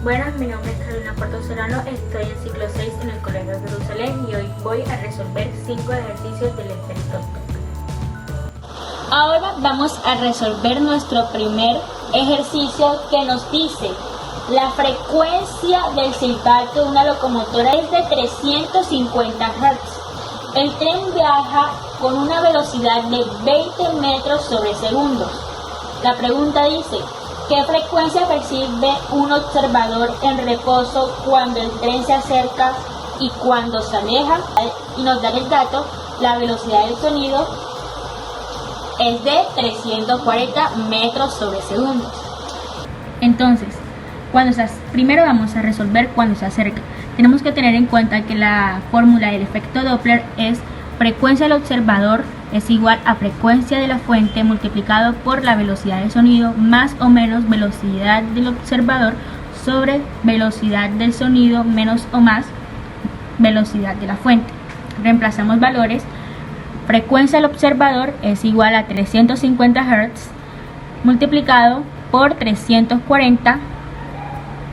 Buenas, mi nombre es Carolina Puerto Serrano, estoy en ciclo 6 en el Colegio de Jerusalén y hoy voy a resolver 5 ejercicios del efecto Doppler. Ahora vamos a resolver nuestro primer ejercicio que nos dice: la frecuencia del silbato de una locomotora es de 350 Hz. El tren viaja con una velocidad de 20 metros sobre segundo. La pregunta dice: ¿qué frecuencia percibe un observador en reposo cuando el tren se acerca y cuando se aleja? Y nos da el dato: la velocidad del sonido es de 340 metros sobre segundo. Entonces, primero vamos a resolver cuando se acerca. Tenemos que tener en cuenta que la fórmula del efecto Doppler es frecuencia del observador es igual a frecuencia de la fuente multiplicado por la velocidad del sonido más o menos velocidad del observador sobre velocidad del sonido menos o más velocidad de la fuente. Reemplazamos valores. Frecuencia del observador es igual a 350 Hz multiplicado por 340.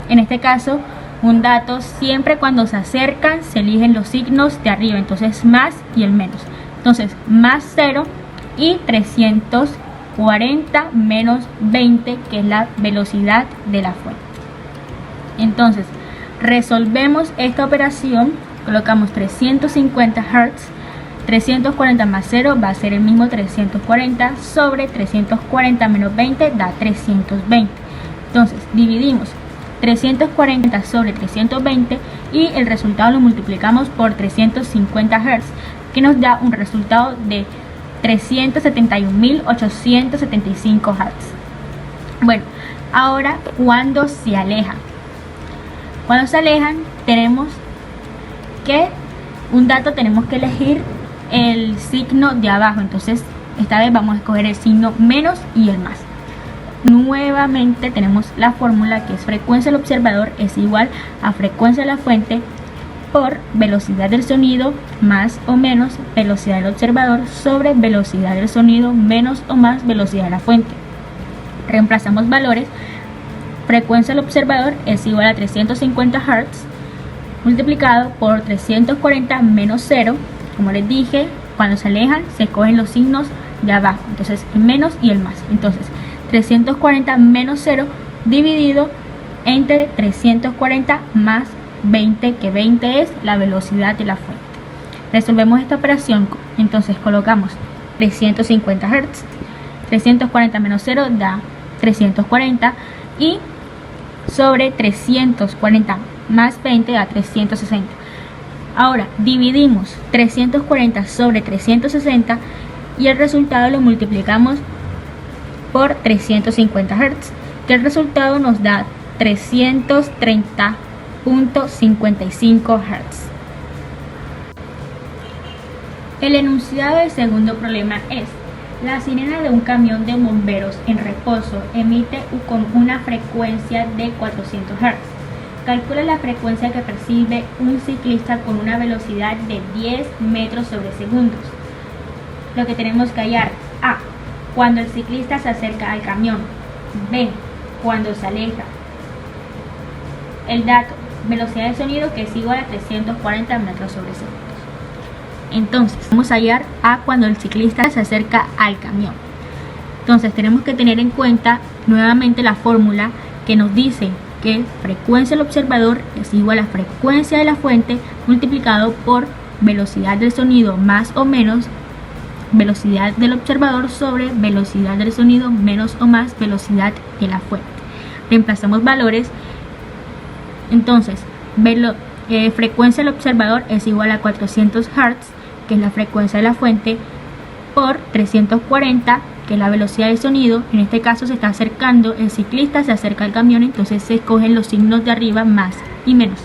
En este caso, un dato: siempre cuando se acercan se eligen los signos de arriba, entonces más y el menos. Entonces, más 0 y 340 menos 20, que es la velocidad de la fuente. Entonces, resolvemos esta operación, colocamos 350 Hz, 340 más 0 va a ser el mismo 340 sobre 340 menos 20 da 320. Entonces, dividimos 340 sobre 320 y el resultado lo multiplicamos por 350 Hz, que nos da un resultado de 371.875 Hz. Bueno, ahora cuando se alejan. Cuando se alejan tenemos que tenemos que elegir el signo de abajo. Entonces, esta vez vamos a escoger el signo menos y el más. Nuevamente tenemos la fórmula que es frecuencia del observador es igual a frecuencia de la fuente por velocidad del sonido más o menos velocidad del observador sobre velocidad del sonido menos o más velocidad de la fuente. Reemplazamos valores. Frecuencia del observador es igual a 350 Hz multiplicado por 340 menos 0. Como les dije, cuando se alejan se escogen los signos de abajo, entonces el menos y el más. Entonces, 340 menos 0 dividido entre 340 más 20, que 20 es la velocidad de la fuente. Resolvemos esta operación. Entonces colocamos 350 Hz, 340 menos 0 da 340 y sobre 340 más 20 da 360. Ahora dividimos 340 sobre 360 y el resultado lo multiplicamos por 350 Hz, que el resultado nos da 330.55 Hz. El enunciado del segundo problema es: la sirena de un camión de bomberos en reposo emite con una frecuencia de 400 Hz. Calcula la frecuencia que percibe un ciclista con una velocidad de 10 metros sobre segundos. Lo que tenemos que hallar: A, cuando el ciclista se acerca al camión; B, cuando se aleja. El dato: velocidad de sonido, que es igual a 340 metros sobre segundos. Entonces, vamos a hallar A cuando el ciclista se acerca al camión. Entonces, tenemos que tener en cuenta nuevamente la fórmula que nos dice que frecuencia del observador es igual a frecuencia de la fuente multiplicado por velocidad del sonido más o menos velocidad del observador sobre velocidad del sonido menos o más velocidad de la fuente. Reemplazamos valores. Entonces, frecuencia del observador es igual a 400 Hz, que es la frecuencia de la fuente, por 340, que es la velocidad del sonido. En este caso se está acercando, el ciclista se acerca al camión, entonces se escogen los signos de arriba, más y menos.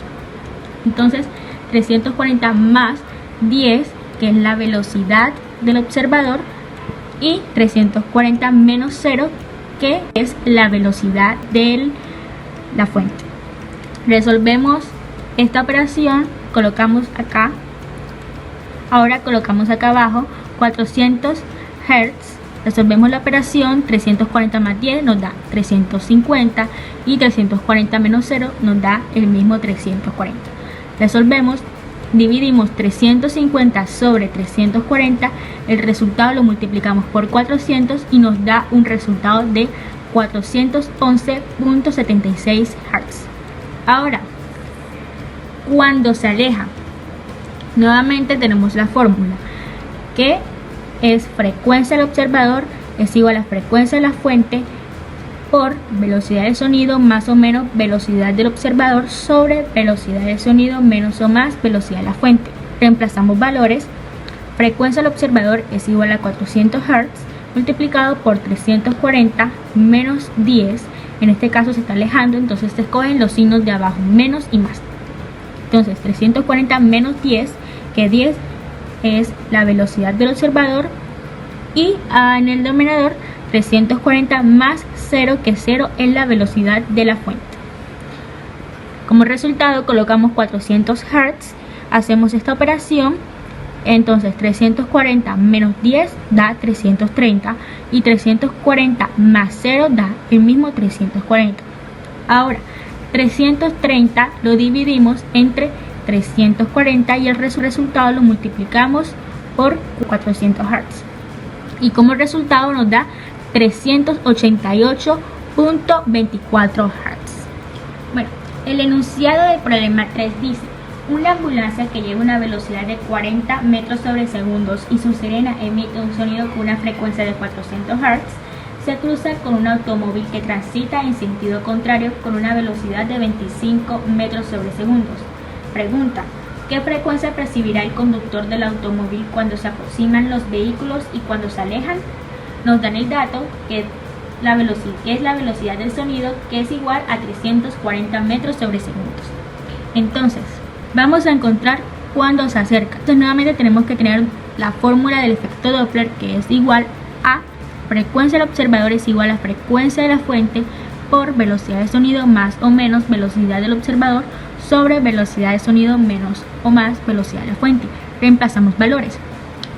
Entonces, 340 más 10, que es la velocidad del observador, y 340 menos 0, que es la velocidad de la fuente. Resolvemos esta operación, colocamos acá, ahora colocamos acá abajo 400 Hz Resolvemos la operación. 340 más 10 nos da 350 y 340 menos 0 nos da el mismo 340. Resolvemos, dividimos 350 sobre 340, el resultado lo multiplicamos por 400 y nos da un resultado de 411.76 Hz. Ahora, cuando se aleja, nuevamente tenemos la fórmula, que es frecuencia del observador es igual a frecuencia de la fuente por velocidad del sonido más o menos velocidad del observador sobre velocidad del sonido menos o más velocidad de la fuente. Reemplazamos valores. Frecuencia del observador es igual a 400 Hz multiplicado por 340 menos 10. En este caso se está alejando, entonces se escogen los signos de abajo, menos y más. Entonces 340 menos 10, que 10 es la velocidad del observador, y en el denominador 340 más 0, que 0 es la velocidad de la fuente. Como resultado colocamos 400 Hz, hacemos esta operación. Entonces 340 menos 10 da 330 y 340 más 0 da el mismo 340. Ahora 330 lo dividimos entre 340 y el resultado lo multiplicamos por 400 Hz. Y como resultado nos da 388.24 Hz. Bueno, el enunciado del problema 3 dice: una ambulancia que lleva una velocidad de 40 metros sobre segundos y su sirena emite un sonido con una frecuencia de 400 Hz, se cruza con un automóvil que transita en sentido contrario con una velocidad de 25 metros sobre segundos. Pregunta: ¿qué frecuencia percibirá el conductor del automóvil cuando se aproximan los vehículos y cuando se alejan? Nos dan el dato que es la velocidad del sonido, que es igual a 340 metros sobre segundos. Entonces, vamos a encontrar cuando se acerca. Entonces nuevamente tenemos que tener la fórmula del efecto Doppler, que es igual a frecuencia del observador es igual a frecuencia de la fuente por velocidad de sonido más o menos velocidad del observador sobre velocidad de sonido menos o más velocidad de la fuente. Reemplazamos valores.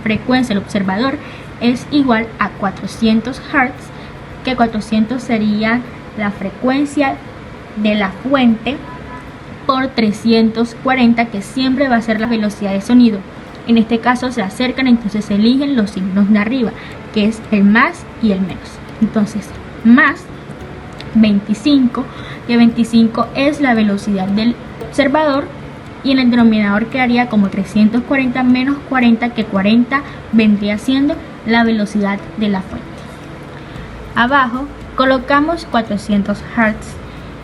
Frecuencia del observador es igual a 400 Hz, que 400 sería la frecuencia de la fuente por 340, que siempre va a ser la velocidad de sonido. En este caso se acercan, entonces se eligen los signos de arriba, que es el más y el menos. Entonces, más 25, que 25 es la velocidad del observador, y en el denominador quedaría como 340 menos 40, que 40 vendría siendo la velocidad de la fuente. Abajo colocamos 400 Hz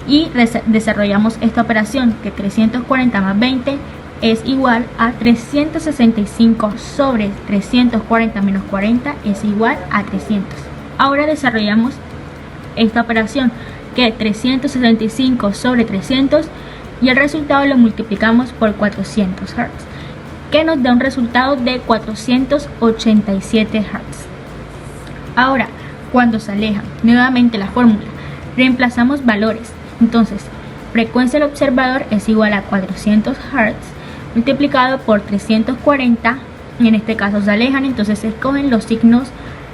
y desarrollamos esta operación, que 340 más 20 es igual a 365 sobre 340 menos 40 es igual a 300. Ahora desarrollamos esta operación, que 365 sobre 300, y el resultado lo multiplicamos por 400 Hz, que nos da un resultado de 487 Hz. Ahora, cuando se aleja, nuevamente la fórmula, reemplazamos valores. Entonces, frecuencia del observador es igual a 400 Hz multiplicado por 340, y en este caso se alejan, entonces se escogen los signos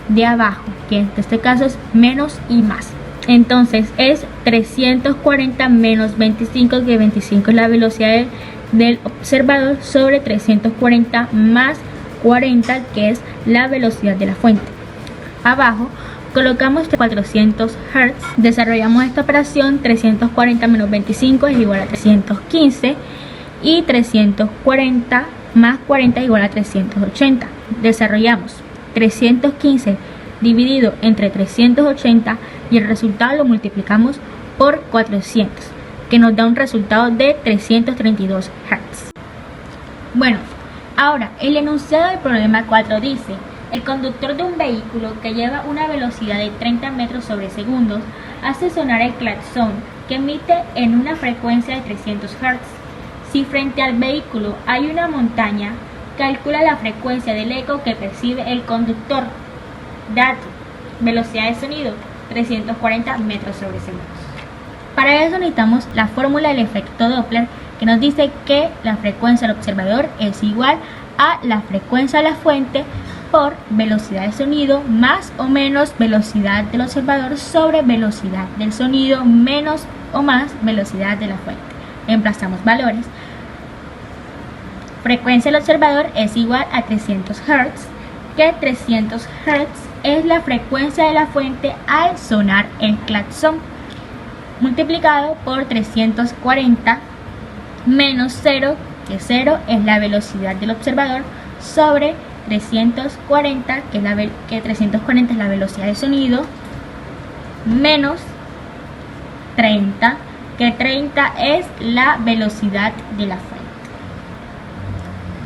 de abajo, que en este caso es menos y más. Entonces es 340 menos 25, que 25 es la velocidad del observador, sobre 340 más 40, que es la velocidad de la fuente. Abajo colocamos 400 Hz, desarrollamos esta operación. 340 menos 25 es igual a 315 y 340 más 40 es igual a 380. Desarrollamos 315 dividido entre 380 y el resultado lo multiplicamos por 400, que nos da un resultado de 332 Hz. Bueno, ahora el enunciado del problema 4 dice: el conductor de un vehículo que lleva una velocidad de 30 metros sobre segundos hace sonar el claxon, que emite en una frecuencia de 300 Hz. Si frente al vehículo hay una montaña, calcula la frecuencia del eco que percibe el conductor. Dato: velocidad de sonido 340 metros sobre segundos. Para eso necesitamos la fórmula del efecto Doppler, que nos dice que la frecuencia del observador es igual a la frecuencia de la fuente por velocidad del sonido más o menos velocidad del observador sobre velocidad del sonido menos o más velocidad de la fuente. Reemplazamos valores. Frecuencia del observador es igual a 300 Hz, que 300 Hz es la frecuencia de la fuente al sonar el claxon, multiplicado por 340 menos 0, que 0 es la velocidad del observador, sobre 340, que 340 es la velocidad del sonido, menos 30, que 30 es la velocidad de la fuente.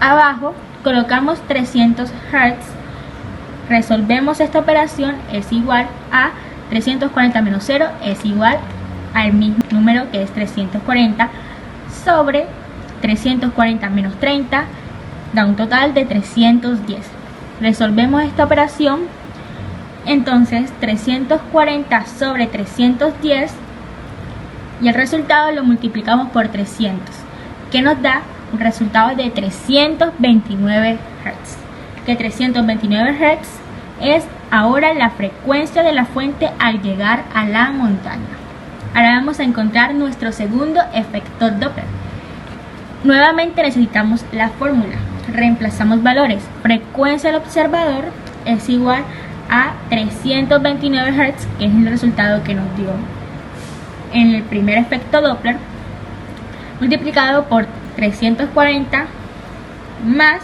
Abajo colocamos 300 Hz, resolvemos esta operación, es igual a 340 menos 0, es igual al mismo número que es 340, sobre 340 menos 30, da un total de 310. Resolvemos esta operación, entonces 340 sobre 310, y el resultado lo multiplicamos por 300, que nos da un resultado de 329 Hz, que 329 Hz es ahora la frecuencia de la fuente al llegar a la montaña. Ahora vamos a encontrar nuestro segundo efecto Doppler. Nuevamente necesitamos la fórmula. Reemplazamos valores. Frecuencia del observador es igual a 329 Hz, que es el resultado que nos dio en el primer efecto Doppler, multiplicado por 340 más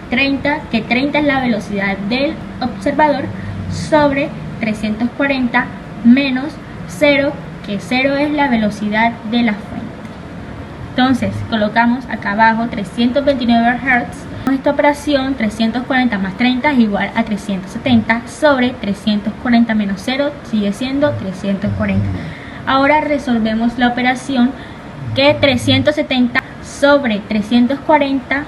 30, que 30 es la velocidad del observador, sobre 340 menos 0, que 0 es la velocidad de la fuente. Entonces colocamos acá abajo 329 Hz. Esta operación, 340 más 30 es igual a 370, sobre 340 menos 0 sigue siendo 340. Ahora resolvemos la operación, que 370 sobre 340,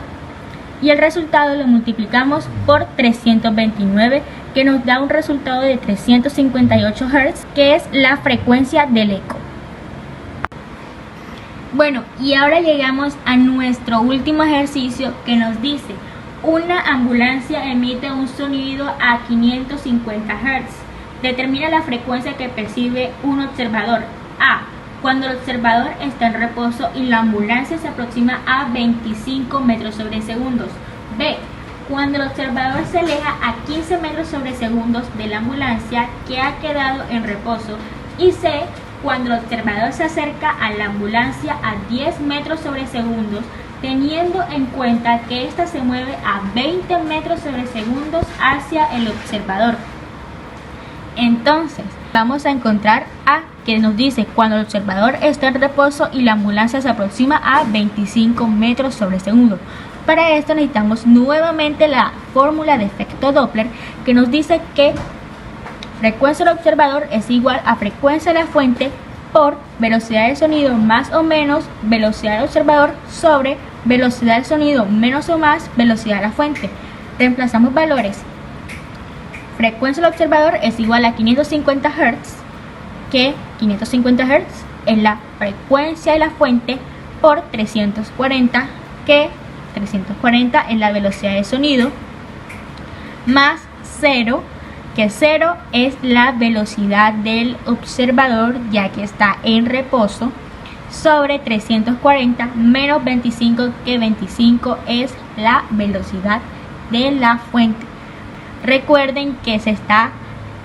y el resultado lo multiplicamos por 329, que nos da un resultado de 358 Hz, que es la frecuencia del eco. Bueno, y ahora llegamos a nuestro último ejercicio, que nos dice: una ambulancia emite un sonido a 550 Hz. Determina la frecuencia que percibe un observador. A. Cuando el observador está en reposo y la ambulancia se aproxima a 25 metros sobre segundos. B. Cuando el observador se aleja a 15 metros sobre segundos de la ambulancia que ha quedado en reposo. Y C. Cuando el observador se acerca a la ambulancia a 10 metros sobre segundos, teniendo en cuenta que ésta se mueve a 20 metros sobre segundos hacia el observador. Entonces, vamos a encontrar A, que nos dice cuando el observador está en reposo y la ambulancia se aproxima a 25 metros sobre segundo. Para esto necesitamos nuevamente la fórmula de efecto Doppler, que nos dice que frecuencia del observador es igual a frecuencia de la fuente por velocidad del sonido más o menos velocidad del observador sobre velocidad del sonido menos o más velocidad de la fuente. Reemplazamos valores. Frecuencia del observador es igual a 550 Hz, que 550 Hz es la frecuencia de la fuente, por 340, que 340 es la velocidad del sonido, más 0, que 0 es la velocidad del observador ya que está en reposo, sobre 340 menos 25, que 25 es la velocidad de la fuente. Recuerden que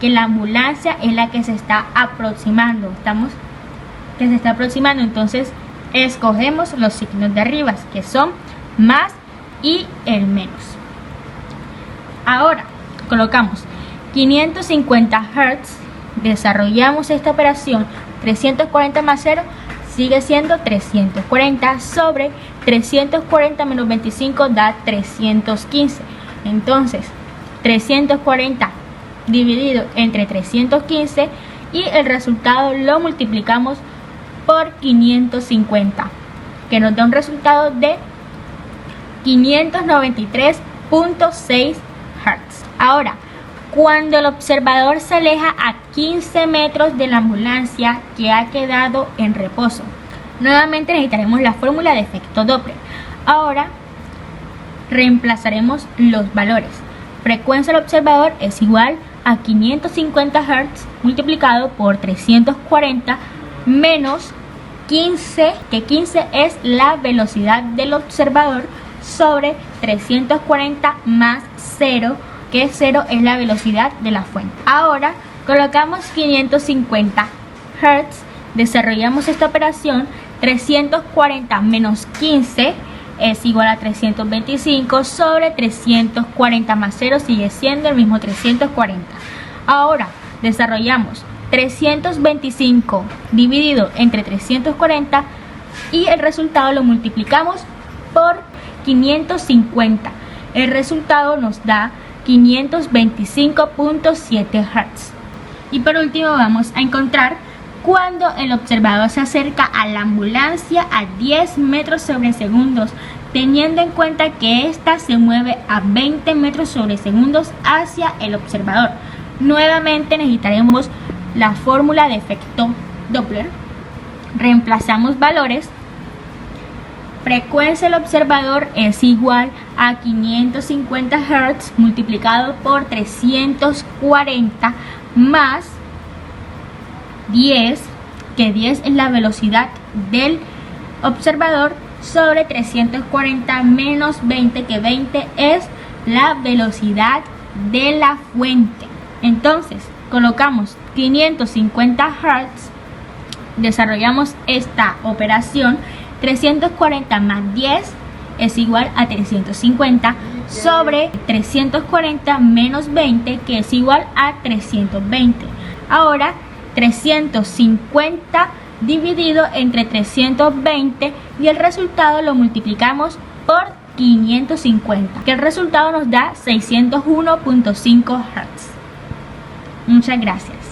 la ambulancia es la que se está aproximando. Entonces escogemos los signos de arriba, que son más y el menos. Ahora colocamos 550 Hz, desarrollamos esta operación, 340 más 0 sigue siendo 340, sobre 340 menos 25 da 315. Entonces 340 dividido entre 315, y el resultado lo multiplicamos por 550, que nos da un resultado de 593.6 Hz. Ahora, cuando el observador se aleja a 15 metros de la ambulancia que ha quedado en reposo, nuevamente necesitaremos la fórmula de efecto Doppler. Ahora reemplazaremos los valores. frecuencia del observador es igual a 550 Hz multiplicado por 340 menos 15, que 15 es la velocidad del observador, sobre 340 más 0, que 0 es la velocidad de la fuente. Ahora colocamos 550 Hz, desarrollamos esta operación. 340 menos 15 es igual a 325 sobre 340 más 0 sigue siendo el mismo 340. Ahora desarrollamos 325 dividido entre 340 y el resultado lo multiplicamos por 550. El resultado nos da 525.7 Hz. Y por último vamos a encontrar cuando el observador se acerca a la ambulancia a 10 metros sobre segundos, teniendo en cuenta que ésta se mueve a 20 metros sobre segundos hacia el observador. Nuevamente necesitaremos la fórmula de efecto Doppler. Reemplazamos valores. Frecuencia del observador es igual a 550 Hz multiplicado por 340 más 10, que 10 es la velocidad del observador, sobre 340 menos 20, que 20 es la velocidad de la fuente. Entonces colocamos 550 Hz, desarrollamos esta operación. 340 más 10 es igual a 350 sobre 340 menos 20, que es igual a 320. Ahora 350 dividido entre 320 y el resultado lo multiplicamos por 550, que el resultado nos da 601.5 Hz. Muchas gracias.